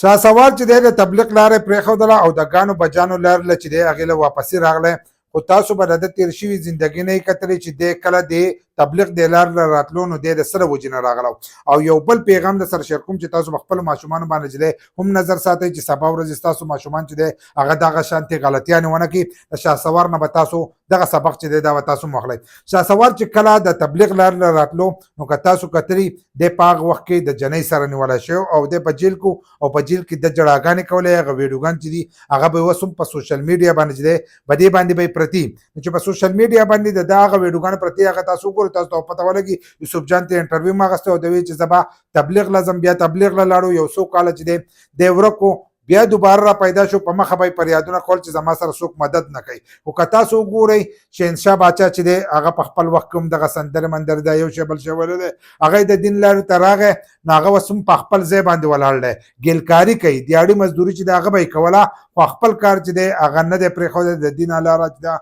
شهسوار چې دی د تبلیغ لارې پرېښودله او د ګانو بچانو لارې چې دی هغې له واپسي راغلی، خو تاسو به د ده تېر شوي زندګي نه یې کتلی چې دی کله د تبلیغ د لارې له راتلو نو دی د څه له وجې نه راغلی او یو بل پیغام د سره شیر کوم چې تاسو به خپلو ماشومانو باندې چې دی هم نظر ساتئ چې سبا ورځې ستاسو ماشومان چې دی هغه دغه شانتې غلطیانې ونه کړي. د شهسوار نه به تاسو دغه سبق چې دی دا به تاسو واخلئ. شهسوار چې کله د تبلیغ لارې له راتلو نو که تاسو کتلي دی په هغه وخت کې د جنۍ سره نیولی شوی او دی په جیل کو او په جیل کې د جړاګانې کولی، هغه ویډیوګان چې دي هغه به اوس هم په سوشل میډیا باندې چې دی په دې باندې به یې پرتي، نو چې په سوشل میډیا باندې د ده هغه ویډیوګانې پرتي هغه تاسو وګورئ، تاسو ته پته ولګي. یوسف جان ته انټرویو م اخیستی او د ویل چې زه به تبلیغ له ځم، بیا تبلیغ له لاړو، یو څو کاله چې دی ورک و، بیا دوباره را پیدا شو، په مخه به یې فریادونه کول چې زما سره څوک مدد نه کوي. خو که تاسو وګورئ شهنشاه باچا چې دی هغه په خپل وخت کې هم دغه سندرې مندرې دا یو شی بل شی ویلی دی، هغه د دین لارې ته راغی نو هغه اوس هم په خپل ځای باندې ولاړ دی، ګیلکاري کوي، دیاړي مزدوري چې دی هغه به یې کوله، خو خپل کار چې دی هغه نه دی پرېښودی، د دین لاره چې ده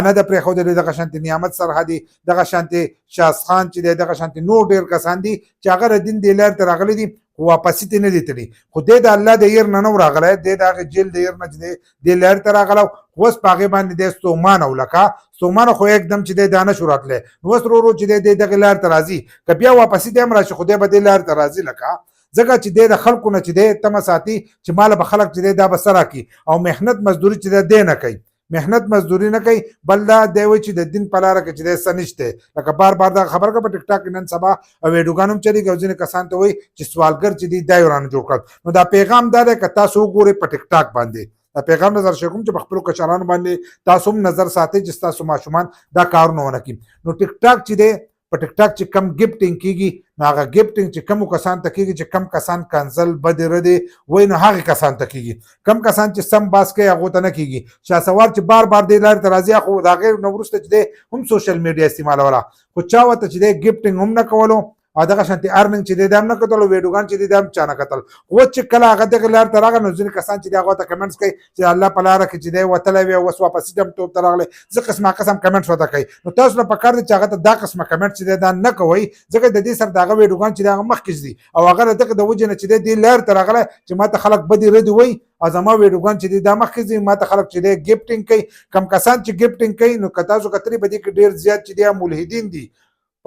نه ده پرېښودلې. دغه شانتې نعمت سرحدي، دغه شانتې شازخان چې دی، دغه شانتې نور ډېر کسان دي چې هغه د دین دې لارې ته راغلي دي خو واپسي ته نه دي تللي، خو دی د الله د ير نه نه و راغلی، دی د هغې جیل د ير نه چې دی دې لارې ته راغلی، خو اوس په هغې باندې دی ستومانه و، لکه ستومانه خو یکدم چې دی دا نه شو راتلی، نو اوس ورو ورو چې دی دغې لارې ته راځي، که بیا واپسي دی هم راشي خو دی به دې لارې ته راځي، لکه ځکه چې دی د خلکو نه چې دی تمه ساتي چې ماله به خلک چې دی دا به څه راکړي، او محنت مزدوري چې دی نه کوي، محنت مزدوري نه کوي، بل دا دی وایي چې د دین په لاره کې چې دی څه نشته، لکه بار بار دا خبره کوه په ټیک ټاک کې نن سبا ویډیوګان هم چلېږي او ځینې کسان ته وایي چې سوالګر چې دی دا یې ورانه جوړ کړل. نو دا پیغام دا دی که تاسو وګورئ په ټیک ټاک باندې، دا پیغام نظر شیر کوم چې په خپلو کشرانو باندې تاسو هم نظر ساتئ چې ستاسو ماشومان دا کارونه ونه کړي. نو ټیک ټاک چې دی په ټیک ټاک چې کم ګفټینګ کېږي نو هغه ګفټینګ چې کمو کسان ته کېږي چې کم کسان کنځل بدې ردې وایي نو هغې کسان ته کېږي، کم کسان چې سم باس کوي هغو ته نه کېږي. شهسوار چې بار بار دې لارې ته راځي خو د هغې نه وروسته چې دی هم سوشل میډیا استعمالوله، خو چا ورته چې دی ګفټینګ هم نه کولو او دغه شانتې ارننګ چې دی دا هم نه کتل او ویډیوګان چې دی دا هم چا نه کتل. اوس چې کله هغه دغې لارې ته راغی نو ځینې کسان چې دی هغو ته کمنټس کوي چې الله په لاره کې چې دی وتلی وي او اوس واپسي ډمټوب ته راغلی، زه قسمه قسم کمنټس ورته کوي. نو تاسو له پکار دی چې هغه ته دا قسمه کمنټ چې دی دا نه کوئ، ځکه د دې سره د هغه ویډیوګان چې دی هغه مخکې ځي او هغه د دغې د وجې نه چې دی دې لارې ته راغلی چې ما ته خلک بدې ردې وایي او زما ویډیوګان چې دی دا مخکې ځي، ما ته خلک چې دی ګفټینګ کوي. کم کسان چې ګفټینګ کوي نو که تاسو کتلي په دې کې ډېر زیات چې دی ملحدین دي،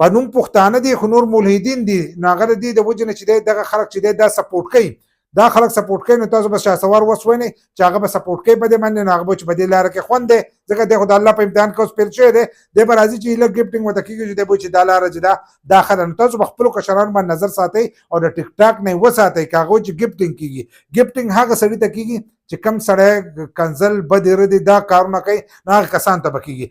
په نوم پښتانه دي خو نور ملحدین دي، نو هغه د دې د وجې نه چې دی دغه خلک چې دی دا سپورټ کوي، دا خلک سپورټ کوي. نو تاسو به شهسوار اوس وینئ چې هغه به سپورټ کوي په دې باندې، نو هغه به چې په دې لاره کې خوند دی، ځکه دی خو د الله په امتحان کې اوس پیل شوی دی، دی به راځي چې لږ ګفټینګ ورته کېږي چې دی به چې دا لاره چې دا ښه ده. نو تاسو به خپلو کشرانو باندې نظر ساتئ او د ټیک ټاک نه یې وساتئ که هغوی چې ګفټینګ کېږي. ګفټینګ هغه سړي ته کېږي چې کم سړی کنځل بدې ردې دا کارونه کوي نو هغه کسانو ته به کېږي.